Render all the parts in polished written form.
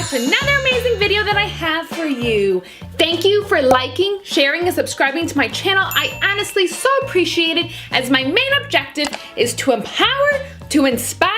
watch another amazing video that I have for you. Thank you for liking, sharing, and subscribing to my channel. I honestly so appreciate it, as my main objective is to empower, to inspire,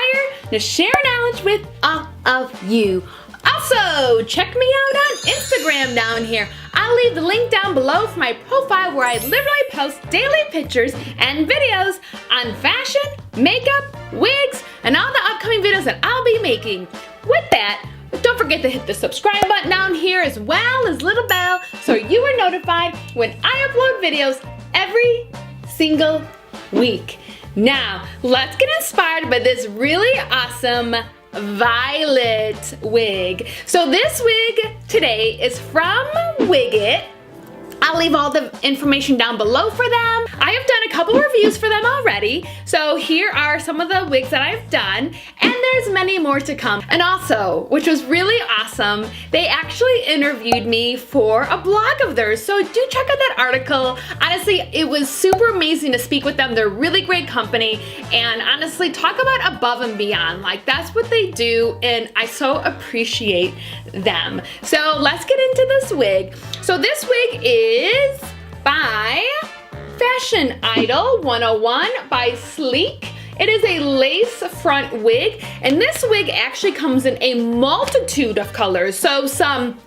to share knowledge with all of you. Also, check me out on Instagram down here. I'll leave the link down below for my profile, where I literally post daily pictures and videos on fashion, makeup, wigs, and all the upcoming videos that I'll be making. With that, don't forget to hit the subscribe button down here, as well as little bell, so you are notified when I upload videos every single week. Now, let's get inspired by this really awesome violet wig. So this wig today is from WiggIT. I'll leave all the information down below for them. I have done a couple reviews for them already. So here are some of the wigs that I've done, and there's many more to come. And also, which was really awesome, they actually interviewed me for a blog of theirs. So do check out that article. Honestly, it was super amazing to speak with them. They're a really great company, and honestly, talk about above and beyond. Like, that's what they do, and I so appreciate them. So let's get into this wig. So this wig is by Fashion Idol 101 by Sleek. It is a lace front wig, and this wig actually comes in a multitude of colors. So some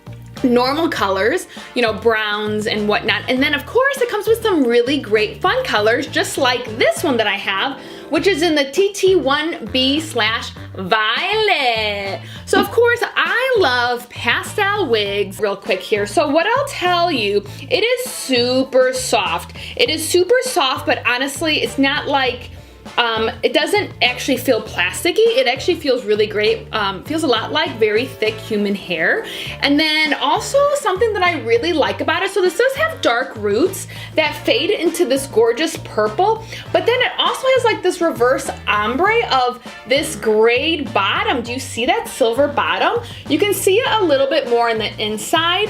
normal colors, you know, browns and whatnot. And then of course it comes with some really great fun colors, just like this one that I have, which is in the TT1B / violet. So of course I love pastel wigs. Real quick here, so what I'll tell you, it is super soft. It is super soft, but honestly it's not like, it doesn't actually feel plasticky. It actually feels really great. Feels a lot like very thick human hair. And then also something that I really like about it, so this does have dark roots that fade into this gorgeous purple, but then it also has like this reverse ombre of this gray bottom. Do you see that silver bottom? You can see it a little bit more on the inside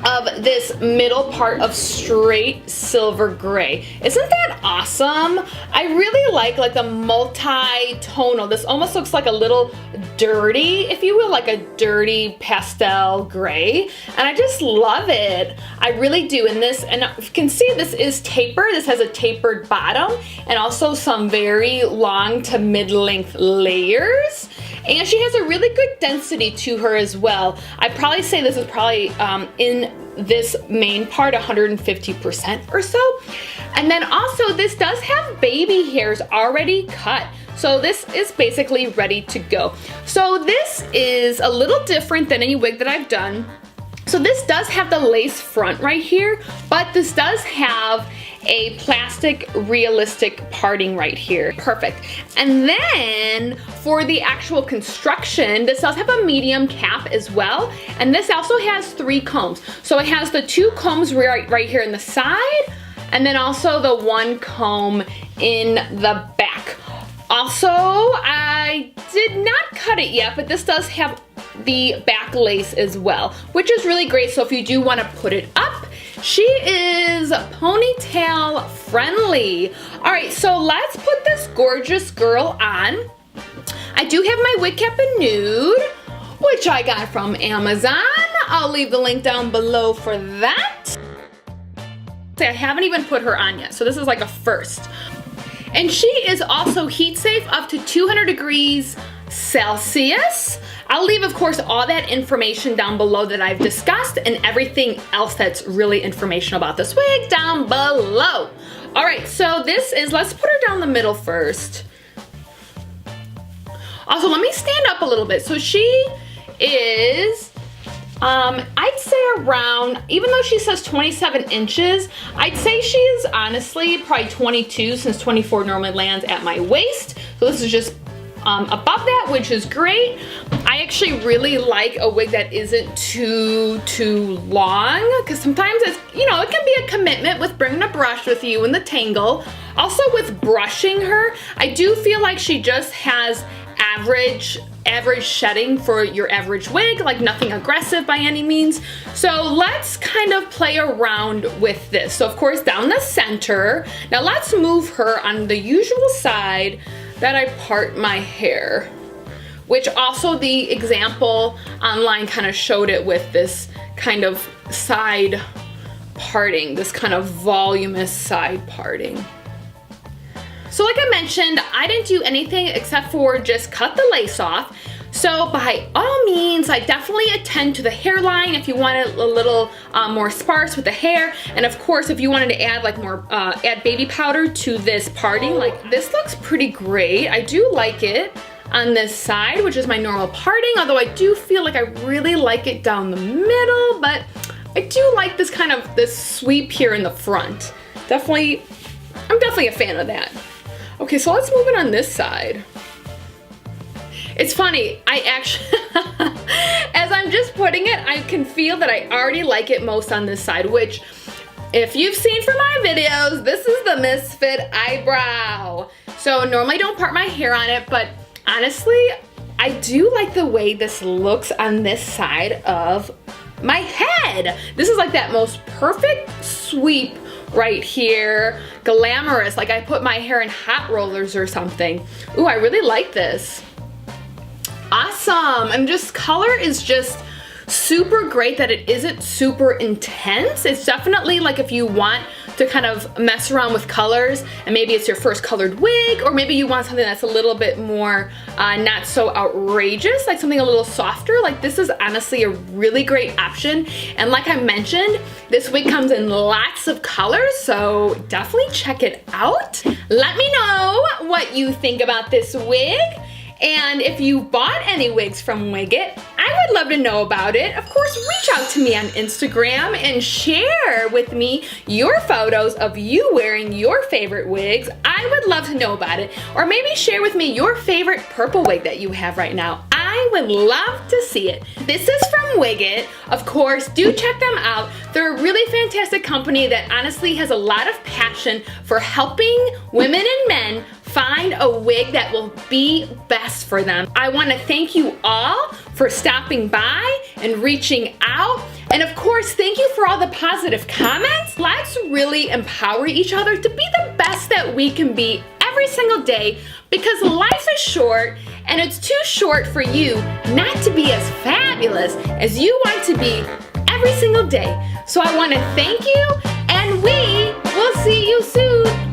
of this middle part of straight silver gray. Isn't that awesome? I really like the multi-tonal. This almost looks like a little dirty, if you will, like a dirty pastel gray, and I just love it. I really do. And this, and you can see this is tapered. This has a tapered bottom and also some very long to mid-length layers. And she has a really good density to her as well. I'd probably say this is probably in this main part 150% or so. And then also this does have baby hairs already cut. So this is basically ready to go. So this is a little different than any wig that I've done. So this does have the lace front right here, but this does have a plastic realistic parting right here. Perfect. And then for the actual construction, this does have a medium cap as well, and this also has 3 combs. So it has the 2 combs right here in the side, and then also the 1 comb in the back. Also, I did not cut it yet, but this does have the back lace as well, which is really great. So if you do want to put it up, she is ponytail friendly. All right, so let's put this gorgeous girl on. I do have my wig cap in nude, which I got from Amazon. I'll leave the link down below for that. I haven't even put her on yet, so this is like a first. And she is also heat safe up to 200 degrees Celsius. I'll leave, of course, all that information down below that I've discussed, and everything else that's really informational about this wig down below. All right, so this is, let's put her down the middle first. Also, let me stand up a little bit. So she is, I'd say around, even though she says 27 inches, I'd say she is honestly probably 22, since 24 normally lands at my waist. So this is just above that, which is great. I actually really like a wig that isn't too long, because sometimes it's, you know, it can be a commitment with bringing a brush with you and the tangle. Also with brushing her, I do feel like she just has average shedding for your average wig, like nothing aggressive by any means. So let's kind of play around with this. So of course down the center, now let's move her on the usual side that I part my hair, which also the example online kind of showed it with this kind of side parting, this kind of voluminous side parting. So like I mentioned, I didn't do anything except for just cut the lace off. So by all means, I definitely attend to the hairline if you want it a little more sparse with the hair. And of course, if you wanted to add like more, add baby powder to this parting, like this looks pretty great. I do like it on this side, which is my normal parting, although I do feel like I really like it down the middle, but I do like this kind of, this sweep here in the front. I'm definitely a fan of that. Okay, so let's move it on this side. It's funny, I actually, as I'm just putting it, I can feel that I already like it most on this side, which, if you've seen from my videos, this is the Misfit eyebrow. So normally I don't part my hair on it, but honestly, I do like the way this looks on this side of my head. This is like that most perfect sweep right here, glamorous, like I put my hair in hot rollers or something. Ooh, I really like this. Awesome, and just color is just super great that it isn't super intense. It's definitely like if you want to kind of mess around with colors and maybe it's your first colored wig, or maybe you want something that's a little bit more not so outrageous, like something a little softer, like this is honestly a really great option. And like I mentioned, this wig comes in lots of colors, so definitely check it out. Let me know what you think about this wig. And if you bought any wigs from WiggIT, I would love to know about it. Of course, reach out to me on Instagram and share with me your photos of you wearing your favorite wigs. I would love to know about it. Or maybe share with me your favorite purple wig that you have right now. I would love to see it. This is from WiggIT. Of course, do check them out. They're a really fantastic company that honestly has a lot of passion for helping women and men find a wig that will be best for them. I want to thank you all for stopping by and reaching out. And of course, thank you for all the positive comments. Let's really empower each other to be the best that we can be every single day, because life is short and it's too short for you not to be as fabulous as you want to be every single day. So I want to thank you, and we will see you soon.